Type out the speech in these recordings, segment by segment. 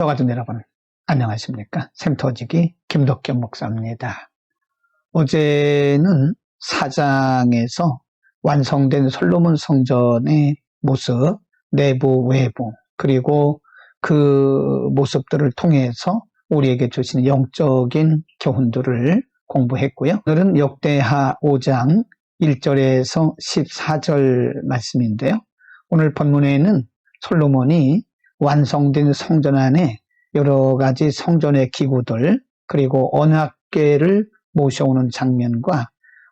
여가족 여러분 안녕하십니까? 샘터지기 김덕겸 목사입니다. 어제는 4장에서 완성된 솔로몬 성전의 모습, 내부 외부, 그리고 그 모습들을 통해서 우리에게 주시는 영적인 교훈들을 공부했고요. 오늘은 역대하 5장 1절에서 14절 말씀인데요. 오늘 본문에는 솔로몬이 완성된 성전 안에 여러 가지 성전의 기구들, 그리고 언약궤를 모셔오는 장면과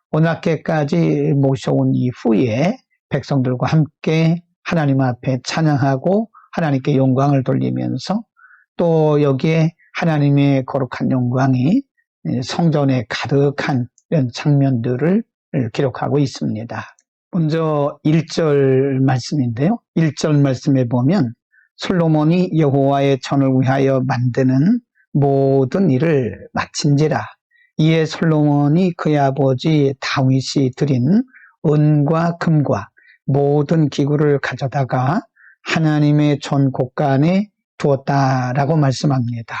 언약궤까지 모셔온 이후에 백성들과 함께 하나님 앞에 찬양하고 하나님께 영광을 돌리면서 또 여기에 하나님의 거룩한 영광이 성전에 가득한 이런 장면들을 기록하고 있습니다. 먼저 1절 말씀인데요. 1절 말씀에 보면 솔로몬이 여호와의 전을 위하여 만드는 모든 일을 마친지라. 이에 솔로몬이 그의 아버지 다윗이 드린 은과 금과 모든 기구를 가져다가 하나님의 전 곳간에 두었다라고 말씀합니다.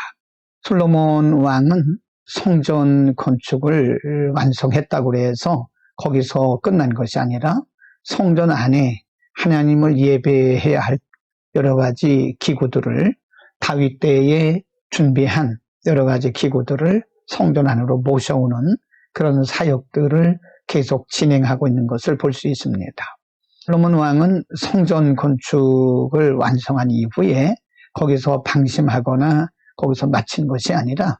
솔로몬 왕은 성전 건축을 완성했다고 해서 거기서 끝난 것이 아니라 성전 안에 하나님을 예배해야 할 여러 가지 기구들을 다윗 때에 준비한 여러 가지 기구들을 성전 안으로 모셔오는 그런 사역들을 계속 진행하고 있는 것을 볼 수 있습니다. 솔로몬 왕은 성전 건축을 완성한 이후에 거기서 방심하거나 거기서 마친 것이 아니라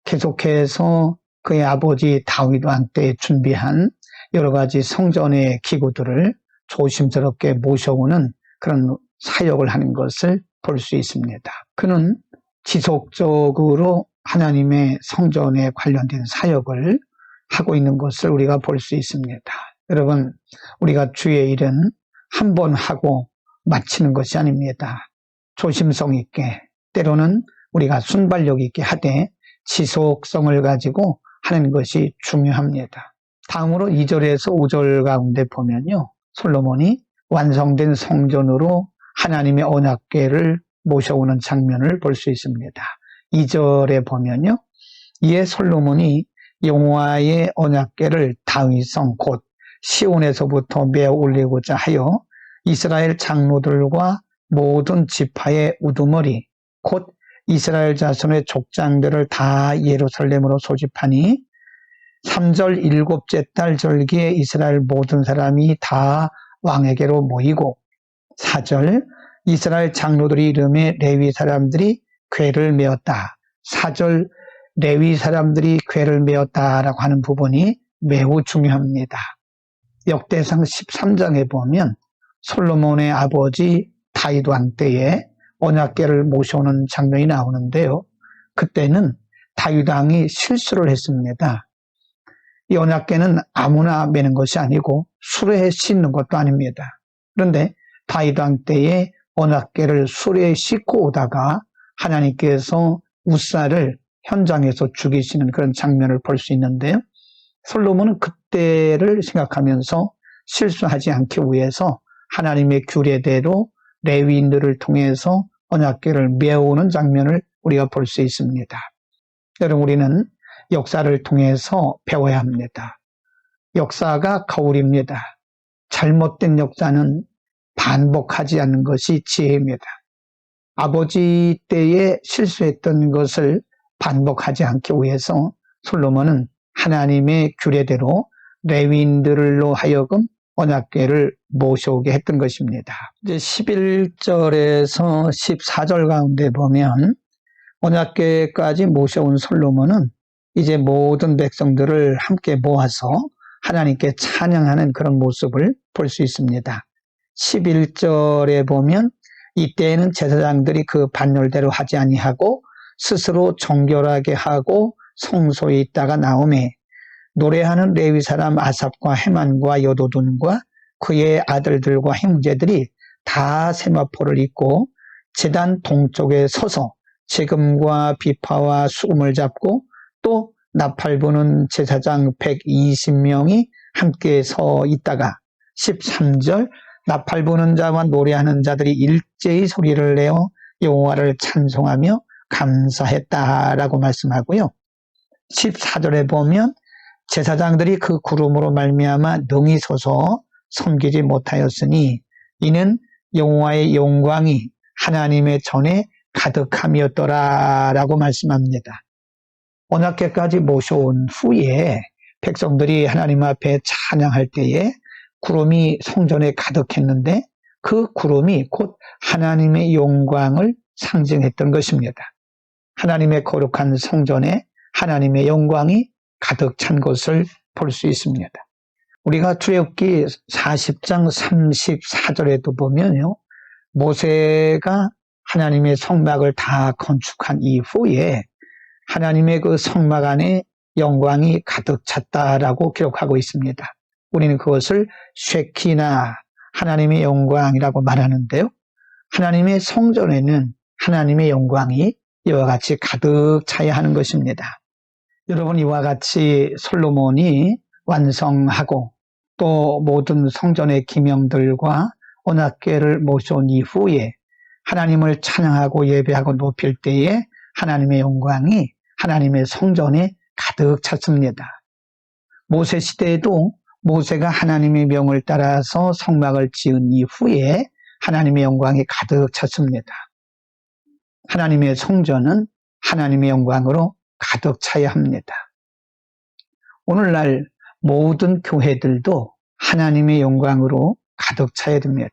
계속해서 그의 아버지 다윗 왕 때 준비한 여러 가지 성전의 기구들을 조심스럽게 모셔오는 그런 사역을 하는 것을 볼 수 있습니다. 그는 지속적으로 하나님의 성전에 관련된 사역을 하고 있는 것을 우리가 볼 수 있습니다. 여러분, 우리가 주의 일은 한 번 하고 마치는 것이 아닙니다. 조심성 있게, 때로는 우리가 순발력 있게 하되 지속성을 가지고 하는 것이 중요합니다. 다음으로 2절에서 5절 가운데 보면요, 솔로몬이 완성된 성전으로 하나님의 언약궤를 모셔오는 장면을 볼 수 있습니다. 2절에 보면요, 이에 솔로몬이 여호와의 언약궤를 다윗성 곧 시온에서부터 메어 올리고자 하여 이스라엘 장로들과 모든 지파의 우두머리 곧 이스라엘 자손의 족장들을 다 예루살렘으로 소집하니 3절 일곱째 달 절기에 이스라엘 모든 사람이 다 왕에게로 모이고 4절 이스라엘 장로들이 이름에 레위 사람들이 궤를 메었다. 4절 레위 사람들이 궤를 메었다라고 하는 부분이 매우 중요합니다. 역대상 13장에 보면 솔로몬의 아버지 다윗 왕 때에 언약궤를 모셔오는 장면이 나오는데요. 그때는 다윗 왕이 실수를 했습니다. 이 언약궤는 아무나 메는 것이 아니고 수레에 싣는 것도 아닙니다. 그런데 다윗 왕 때에 언약궤를 수레에 싣고 오다가 하나님께서 우사를 현장에서 죽이시는 그런 장면을 볼 수 있는데요. 솔로몬은 그때를 생각하면서 실수하지 않기 위해서 하나님의 규례대로 레위인들을 통해서 언약궤를 메어오는 장면을 우리가 볼 수 있습니다. 여러분, 우리는 역사를 통해서 배워야 합니다. 역사가 거울입니다. 잘못된 역사는 반복하지 않는 것이 지혜입니다. 아버지 때에 실수했던 것을 반복하지 않기 위해서 솔로몬은 하나님의 규례대로 레위인들로 하여금 언약궤를 모셔오게 했던 것입니다. 이제 11절에서 14절 가운데 보면 언약궤까지 모셔온 솔로몬은 이제 모든 백성들을 함께 모아서 하나님께 찬양하는 그런 모습을 볼 수 있습니다. 11절에 보면 이때에는 제사장들이 그 반열대로 하지 아니하고 스스로 정결하게 하고 성소에 있다가 나오매 노래하는 레위 사람 아삽과 헤만과 여도둔과 그의 아들들과 형제들이 다 세마포를 입고 제단 동쪽에 서서 재금과 비파와 수금을 잡고 또 나팔 부는 제사장 120명이 함께 서 있다가 13절 나팔 부는 자와 노래하는 자들이 일제히 소리를 내어 여호와를 찬송하며 감사했다라고 말씀하고요. 14절에 보면 제사장들이 그 구름으로 말미암아 능히 서서 섬기지 못하였으니 이는 여호와의 영광이 하나님의 전에 가득함이었더라라고 말씀합니다. 언약궤까지 모셔온 후에 백성들이 하나님 앞에 찬양할 때에 구름이 성전에 가득했는데 그 구름이 곧 하나님의 영광을 상징했던 것입니다. 하나님의 거룩한 성전에 하나님의 영광이 가득 찬 것을 볼 수 있습니다. 우리가 출애굽기 40장 34절에도 보면요, 모세가 하나님의 성막을 다 건축한 이후에 하나님의 그 성막 안에 영광이 가득 찼다라고 기록하고 있습니다. 우리는 그것을 쉐키나 하나님의 영광이라고 말하는데요. 하나님의 성전에는 하나님의 영광이 이와 같이 가득 차야 하는 것입니다. 여러분, 이와 같이 솔로몬이 완성하고 또 모든 성전의 기명들과 언약궤를 모셔온 이후에 하나님을 찬양하고 예배하고 높일 때에 하나님의 영광이 하나님의 성전에 가득 찼습니다. 모세 시대에도 모세가 하나님의 명을 따라서 성막을 지은 이후에 하나님의 영광이 가득 찼습니다. 하나님의 성전은 하나님의 영광으로 가득 차야 합니다. 오늘날 모든 교회들도 하나님의 영광으로 가득 차야 됩니다.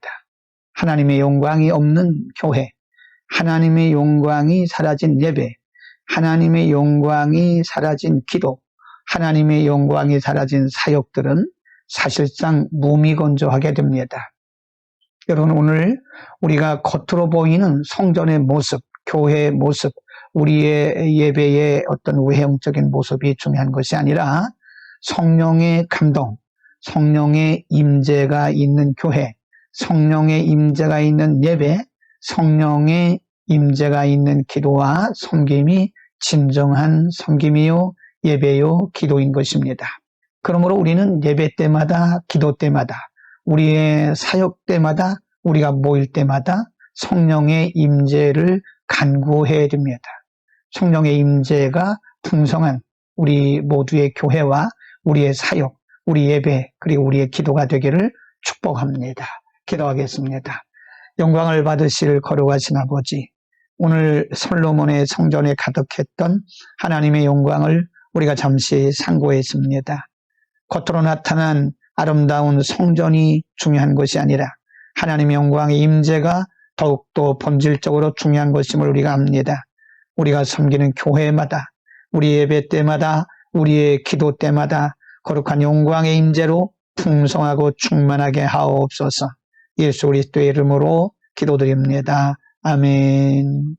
하나님의 영광이 없는 교회, 하나님의 영광이 사라진 예배, 하나님의 영광이 사라진 기도, 하나님의 영광이 사라진 사역들은 사실상 무미건조하게 됩니다. 여러분, 오늘 우리가 겉으로 보이는 성전의 모습, 교회의 모습, 우리의 예배의 어떤 외형적인 모습이 중요한 것이 아니라 성령의 감동, 성령의 임재가 있는 교회, 성령의 임재가 있는 예배, 성령의 임재가 있는 기도와 섬김이 진정한 섬김이요, 예배요, 기도인 것입니다. 그러므로 우리는 예배 때마다, 기도 때마다, 우리의 사역 때마다, 우리가 모일 때마다 성령의 임재를 간구해야 됩니다. 성령의 임재가 풍성한 우리 모두의 교회와 우리의 사역, 우리 예배, 그리고 우리의 기도가 되기를 축복합니다. 기도하겠습니다. 영광을 받으실 거룩하신 아버지, 오늘 솔로몬의 성전에 가득했던 하나님의 영광을 우리가 잠시 상고했습니다. 겉으로 나타난 아름다운 성전이 중요한 것이 아니라 하나님의 영광의 임재가 더욱더 본질적으로 중요한 것임을 우리가 압니다. 우리가 섬기는 교회마다, 우리 예배 때마다, 우리의 기도 때마다 거룩한 영광의 임재로 풍성하고 충만하게 하옵소서. 예수 그리스도의 이름으로 기도드립니다. 아멘.